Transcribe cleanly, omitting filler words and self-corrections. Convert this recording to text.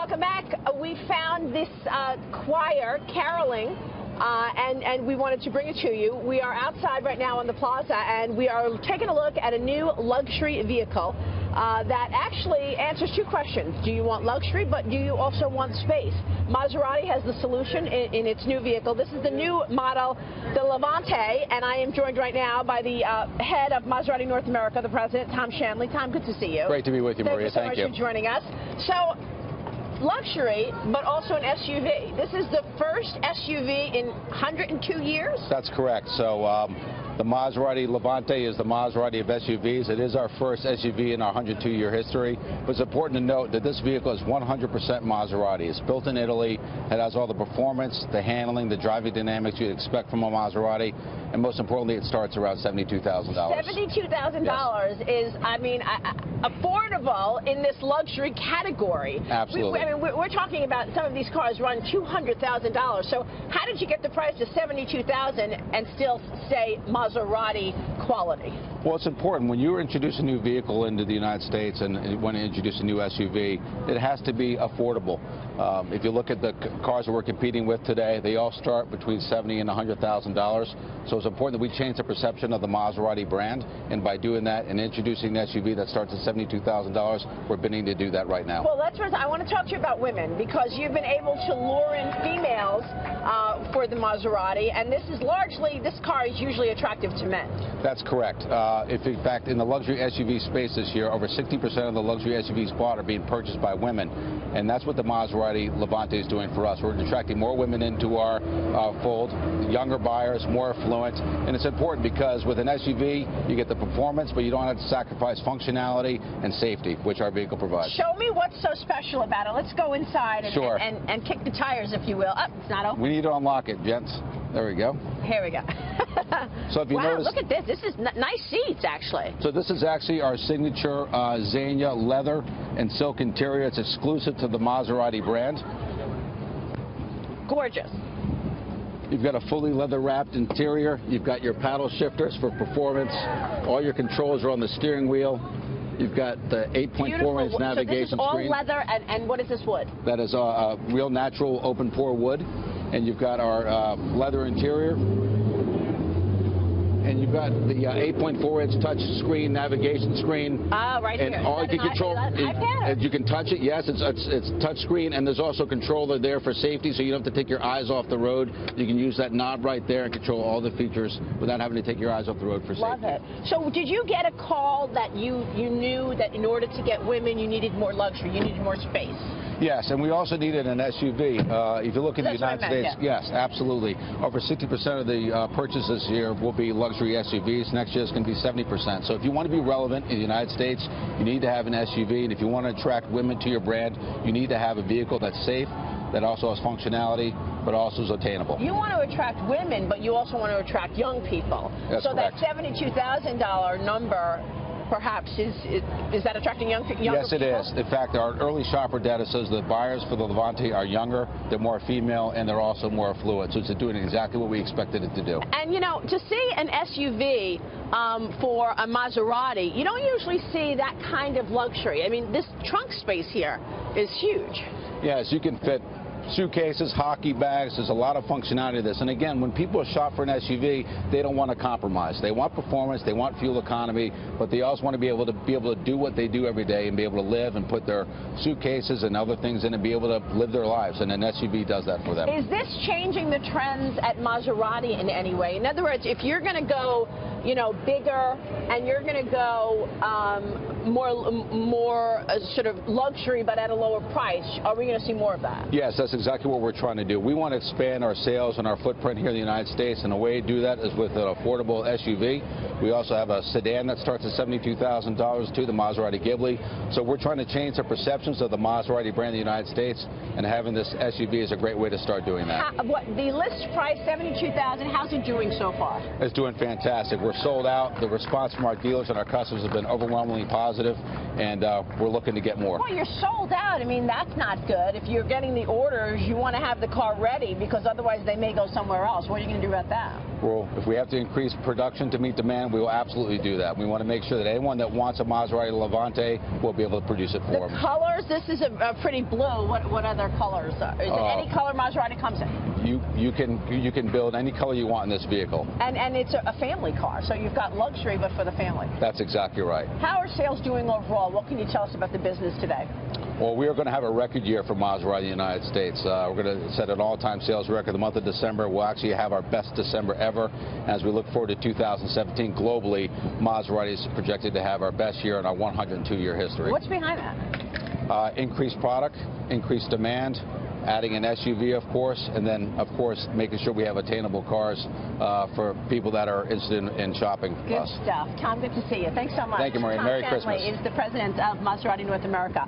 welcome back. We found this choir caroling, and we wanted to bring it to you. We are outside right now on the plaza, and we are taking a look at a new luxury vehicle that actually answers two questions. Do you want luxury, but do you also want space? Maserati has the solution in its new vehicle. This is the new model, the Levante, and I am joined right now by the head of Maserati North America, the president, Tom Shanley. Tom, good to see you. Great to be with you, Maria. Thank you so much for joining us. So, luxury, but also an SUV. This is the first SUV in 102 years? That's correct. So the Maserati Levante is the Maserati of SUVs. It is our first SUV in our 102-year history. But it's important to note that this vehicle is 100% Maserati. It's built in Italy. It has all the performance, the handling, the driving dynamics you'd expect from a Maserati. And most importantly, it starts around $72,000. $72,000 is, I mean, affordable in this luxury category. Absolutely. We're talking about some of these cars run $200,000. So how did you get the price to $72,000 and still stay Maserati quality? Well, it's important. When you introduce a new vehicle into the United States and you want to introduce a new SUV, it has to be affordable. If you look at the cars that we're competing with today, they all start between $70,000 and $100,000. So it's important that we change the perception of the Maserati brand, and by doing that and introducing an SUV that starts at $72,000, we're beginning to do that right now. Well, I want to talk to you about women, because you've been able to lure in females for the Maserati, and this car is usually attractive to men. That's correct. In fact, in the luxury SUV space this year, over 60% of the luxury SUVs bought are being purchased by women, and that's what the Maserati Levante is doing for us. We're attracting more women into our fold, younger buyers, more affluent, and it's important because with an SUV, you get the performance, but you don't have to sacrifice functionality and safety, which our vehicle provides. Show me what's so special about it. Let's go inside and, sure. and kick the tires, if you will. Oh, it's not open. We need to unlock it, gents. There we go. Here we go. So if you notice, look at this. This is nice seats, actually. So this is actually our signature Zegna leather and silk interior. It's exclusive to the Maserati brand. Gorgeous. You've got a fully leather-wrapped interior. You've got your paddle shifters for performance. All your controls are on the steering wheel. You've got the 8.4-inch navigation screen. So this is all leather, and what is this wood? That is a real natural open-pore wood. And you've got our leather interior. And you've got the 8.4-inch touch screen, navigation screen. Right here. And all you can control, you can touch it. Yes, it's touch screen, and there's also a controller there for safety, so you don't have to take your eyes off the road. You can use that knob right there and control all the features without having to take your eyes off the road for safety. Love it. So did you get a call that you knew that in order to get women, you needed more luxury, you needed more space? Yes, and we also needed an SUV. If you look in the United States, yes, absolutely. Over 60% of the purchases this year will be luxury SUVs. Next year it's going to be 70%. So if you want to be relevant in the United States, you need to have an SUV. And if you want to attract women to your brand, you need to have a vehicle that's safe, that also has functionality, but also is attainable. You want to attract women, but you also want to attract young people. That's correct. That $72,000 number, perhaps, is that attracting younger people? Yes, it is. In fact, our early shopper data says the buyers for the Levante are younger, they're more female, and they're also more affluent. So it's doing exactly what we expected it to do. And, you know, to see an SUV for a Maserati, you don't usually see that kind of luxury. I mean, this trunk space here is huge. Yes, you can fit suitcases, hockey bags. There's a lot of functionality to this. And again, when people shop for an SUV, they don't want to compromise. They want performance, they want fuel economy, but they also want to be able to do what they do every day and be able to live and put their suitcases and other things in and be able to live their lives. And an SUV does that for them. Is this changing the trends at Maserati in any way? In other words, if you're going to go, you know, bigger and you're going to go more sort of luxury but at a lower price, are we going to see more of that? Yes, that's exactly what we're trying to do. We want to expand our sales and our footprint here in the United States, and the way to do that is with an affordable SUV. We also have a sedan that starts at $72,000 too, the Maserati Ghibli. So we're trying to change the perceptions of the Maserati brand in the United States, and having this SUV is a great way to start doing that. The list price, $72,000, how's it doing so far? It's doing fantastic. We're sold out. The response from our dealers and our customers have been overwhelmingly positive, and we're looking to get more. Well, you're sold out. I mean, that's not good. If you're getting the orders, you want to have the car ready, because otherwise they may go somewhere else. What are you going to do about that? Well, if we have to increase production to meet demand, we will absolutely do that. We want to make sure that anyone that wants a Maserati Levante will be able to produce it for them. The colors, this is a pretty blue. What other colors? Is it any color Maserati comes in? You can build any color you want in this vehicle. And it's a family car, so you've got luxury, but for the family. That's exactly right. How are sales doing overall? What can you tell us about the business today? Well, we are going to have a record year for Maserati in the United States. We're going to set an all-time sales record. The month of December, we'll actually have our best December ever. As we look forward to 2017 globally, Maserati is projected to have our best year in our 102-year history. What's behind that? Increased product, increased demand, adding an SUV, of course, and then, of course, making sure we have attainable cars for people that are interested in shopping. Good stuff. Tom, good to see you. Thanks so much. Thank you, Maureen. Merry Christmas. Shanley is the president of Maserati North America.